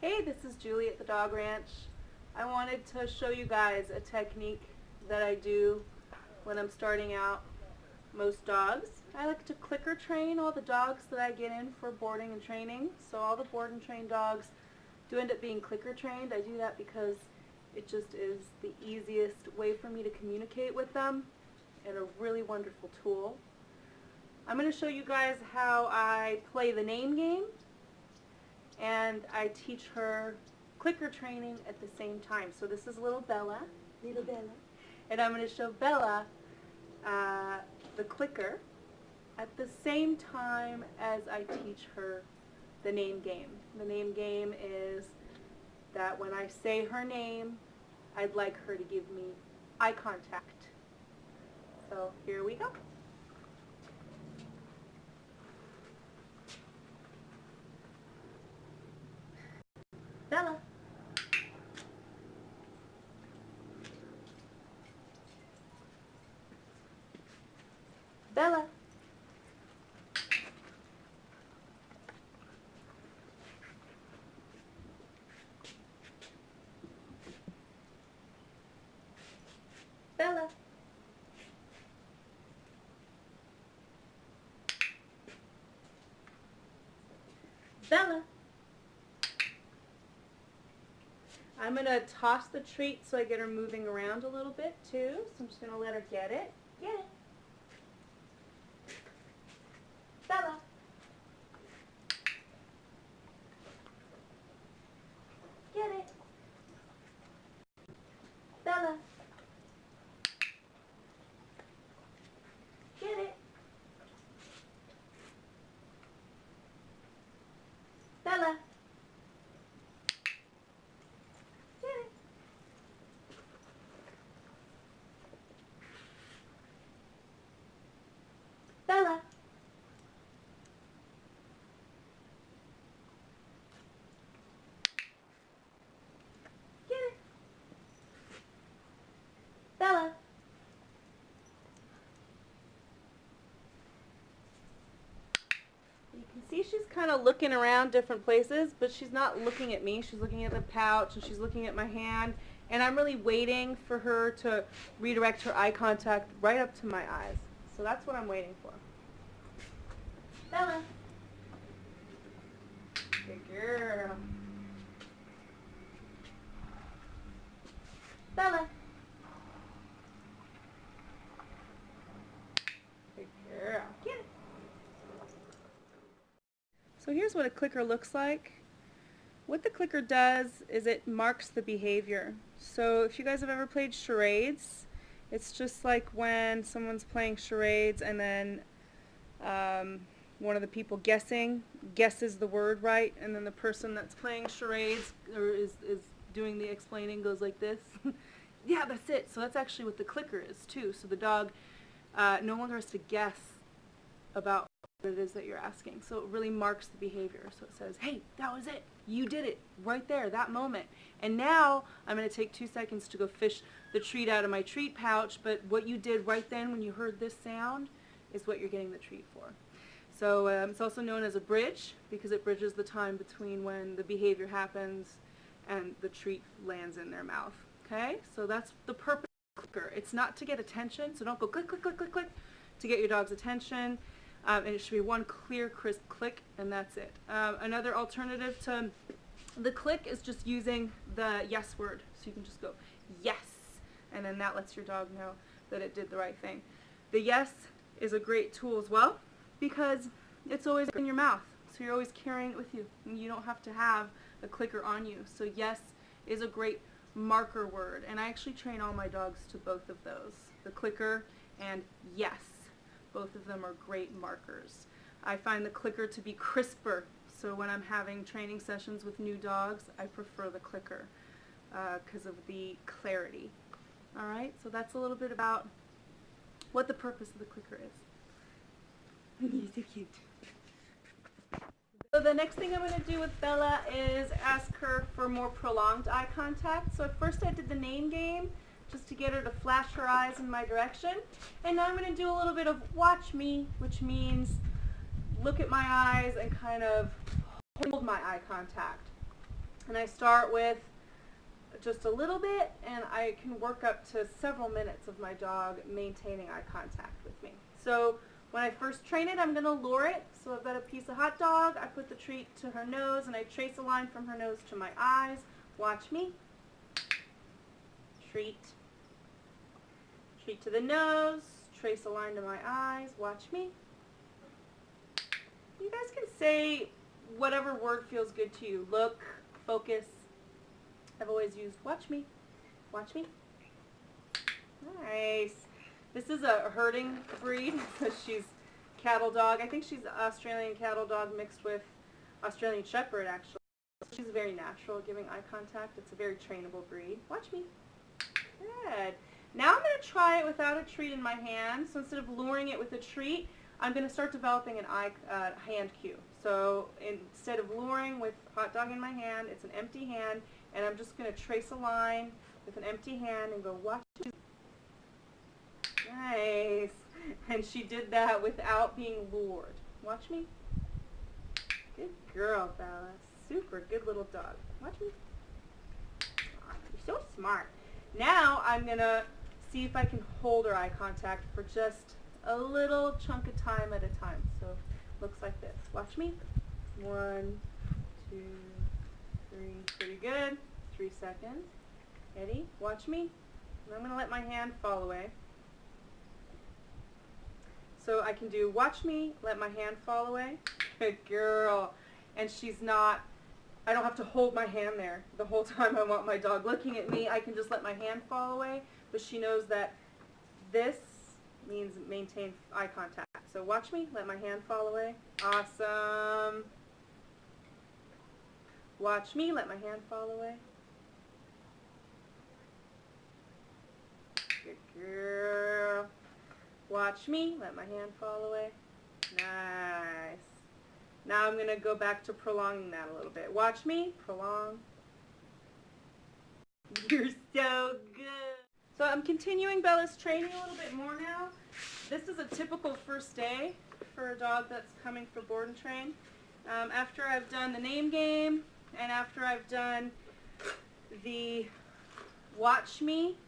Hey, this is Julie at the Dog Ranch. I wanted to show you guys a technique that I do when I'm starting out most dogs. I like to clicker train all the dogs that I get in for boarding and training. So all the board and train dogs do end up being clicker trained. I do that because it just is the easiest way for me to communicate with them and a really wonderful tool. I'm going to show you guys how I play the name game, and I teach her clicker training at the same time. So this is little Bella, and I'm going to show Bella the clicker at the same time as I teach her the name game. The name game is that when I say her name, I'd like her to give me eye contact. So here we go. Bella. Bella. Bella. Bella. I'm going to toss the treat so I get her moving around a little bit too. So I'm just going to let her get it. Get it. Bella. Get it. Bella. Get it. Bella. Get it. Bella. Get it. Bella. You can see she's kind of looking around different places, but she's not looking at me. She's looking at the pouch and she's looking at my hand, and I'm really waiting for her to redirect her eye contact right up to my eyes. So that's what I'm waiting for. Bella. Good girl. Bella. Good girl. Get it. So here's what a clicker looks like. What the clicker does is it marks the behavior. So if you guys have ever played charades, it's just like when someone's playing charades and then one of the people guesses the word right, and then the person that's playing charades or is doing the explaining goes like this. Yeah, that's it. So that's actually what the clicker is too. So the dog no longer has to guess about what it is that you're asking. So it really marks the behavior. So it says, hey, that was it. You did it right there, that moment. And now I'm going to take 2 seconds to go fish the treat out of my treat pouch, but what you did right then when you heard this sound is what you're getting the treat for. So it's also known as a bridge because it bridges the time between when the behavior happens and the treat lands in their mouth. Okay? So that's the purpose of the clicker. It's not to get attention, so don't go click, click, click, click, click to get your dog's attention. And it should be one clear, crisp click, and that's it. Another alternative to the click is just using the yes word. So you can just go, yes, and then that lets your dog know that it did the right thing. The yes is a great tool as well because it's always in your mouth. So you're always carrying it with you, and you don't have to have a clicker on you. So yes is a great marker word, and I actually train all my dogs to both of those, the clicker and yes. Both of them are great markers. I find the clicker to be crisper, so when I'm having training sessions with new dogs, I prefer the clicker because of the clarity. Alright, so that's a little bit about what the purpose of the clicker is. You're so cute. So the next thing I'm going to do with Bella is ask her for more prolonged eye contact. So at first I did the name game, just to get her to flash her eyes in my direction. And now I'm going to do a little bit of watch me, which means look at my eyes and kind of hold my eye contact. And I start with just a little bit, and I can work up to several minutes of my dog maintaining eye contact with me. So when I first train it, I'm going to lure it. So I've got a piece of hot dog, I put the treat to her nose, and I trace a line from her nose to my eyes. Watch me. Treat. Treat to the nose, trace a line to my eyes. Watch me. You guys can say whatever word feels good to you. Look, focus. I've always used watch me. Watch me. Nice. This is a herding breed. She's cattle dog. I think she's Australian cattle dog mixed with Australian Shepherd, actually. She's very natural at giving eye contact. It's a very trainable breed. Watch me. Good. Now I'm going to try it without a treat in my hand. So instead of luring it with a treat, I'm going to start developing an hand cue. So instead of luring with hot dog in my hand, it's an empty hand, and I'm just going to trace a line with an empty hand and go, watch me. Nice. And she did that without being lured. Watch me. Good girl, Bella. Super good little dog. Watch me. Oh, you're so smart. Now I'm going to see if I can hold her eye contact for just a little chunk of time at a time. So looks like this. Watch me. 1, 2, 3. Pretty good. 3 seconds. Ready? Watch me. And I'm going to let my hand fall away. So I can do watch me, let my hand fall away. Good girl. And she's not, I don't have to hold my hand there the whole time I want my dog looking at me. I can just let my hand fall away, but she knows that this means maintain eye contact. So watch me, let my hand fall away. Awesome. Watch me, let my hand fall away. Good girl. Watch me, let my hand fall away. Nice. Now I'm going to go back to prolonging that a little bit. Watch me, prolong. You're so good. So I'm continuing Bella's training a little bit more now. This is a typical first day for a dog that's coming for board and train. After I've done the name game and after I've done the watch me,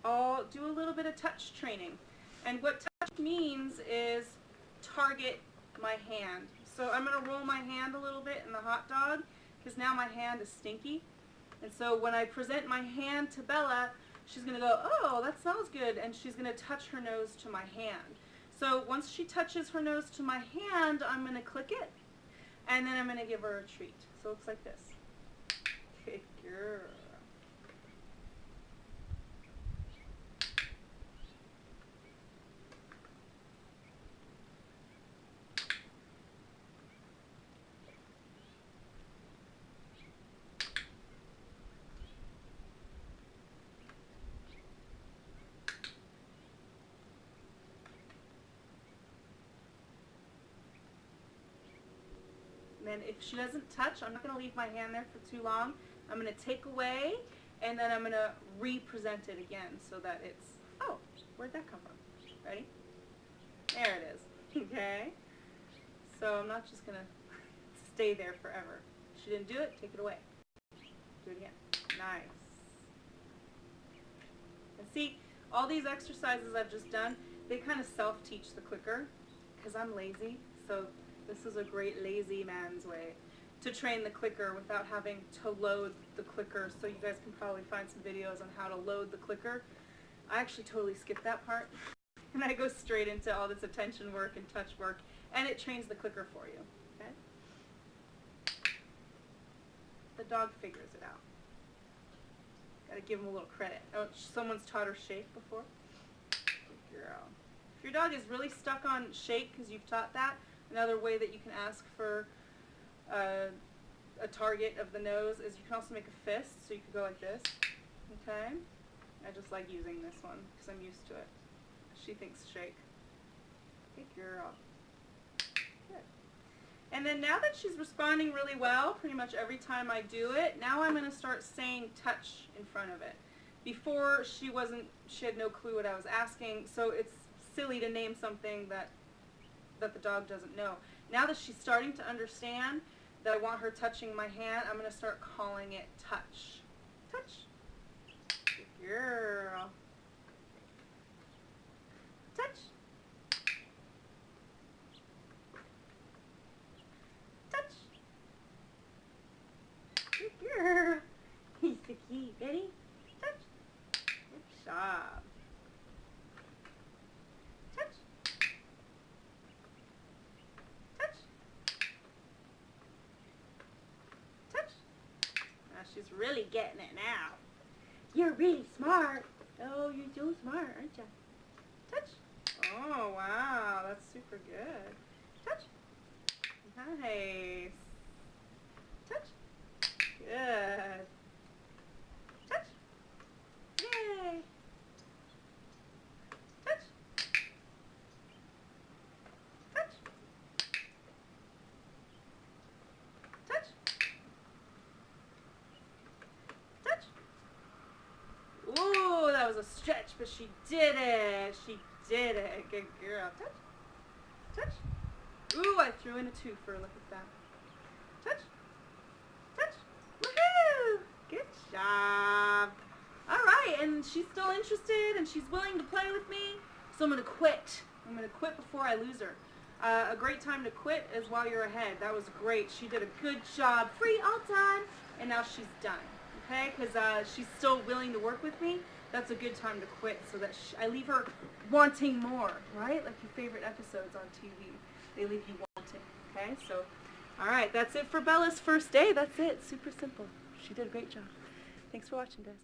I'll do a little bit of touch training. And what touch means is target my hand. So I'm going to roll my hand a little bit in the hot dog because now my hand is stinky. And so when I present my hand to Bella, she's going to go, oh, that smells good, and she's going to touch her nose to my hand. So once she touches her nose to my hand, I'm going to click it, and then I'm going to give her a treat. So it looks like this. Good girl. And if she doesn't touch, I'm not going to leave my hand there for too long. I'm going to take away, and then I'm going to re-present it again so that it's, oh, where'd that come from? Ready? There it is. Okay? So I'm not just going to stay there forever. She didn't do it, take it away. Do it again. Nice. And see, all these exercises I've just done, they kind of self-teach the clicker because I'm lazy. So this is a great lazy man's way to train the clicker without having to load the clicker. So you guys can probably find some videos on how to load the clicker. I actually totally skipped that part. And I go straight into all this attention work and touch work, and it trains the clicker for you. Okay? The dog figures it out. Gotta give him a little credit. Oh, someone's taught her shake before? Good girl. If your dog is really stuck on shake because you've taught that, another way that you can ask for a target of the nose is you can also make a fist, so you could go like this. Okay? I just like using this one because I'm used to it. She thinks shake. Good girl. Good. And then now that she's responding really well, pretty much every time I do it, now I'm going to start saying touch in front of it. Before she had no clue what I was asking, so it's silly to name something that the dog doesn't know. Now that she's starting to understand, that I want her touching my hand, I'm going to start calling it touch. Touch. Good girl. Touch. Touch. Good girl. He's the key. Ready? Touch. Good job. Touch. Touch. Touch. Now she's really getting it now. You're really smart. Oh, you're so smart, aren't you? Touch. Oh, wow. That's super good. Touch. Nice. Touch. Good. Touch. Yay. Touch. Touch. Touch. Touch. Ooh, that was a stretch, but she did it. She did it. Good girl. Touch. Touch. Ooh, I threw in a twofer. Look at that. Touch. Touch. Woohoo! Good job. All right, and she's still interested, and she's willing to play with me, so I'm going to quit. I'm going to quit before I lose her. A great time to quit is while you're ahead. That was great. She did a good job. Free all time, and now she's done. Okay, because she's still willing to work with me. That's a good time to quit, so that I leave her wanting more, right? Like your favorite episodes on TV. They leave you wanting, okay? So, all right, that's it for Bella's first day. That's it. Super simple. She did a great job. Thanks for watching, guys.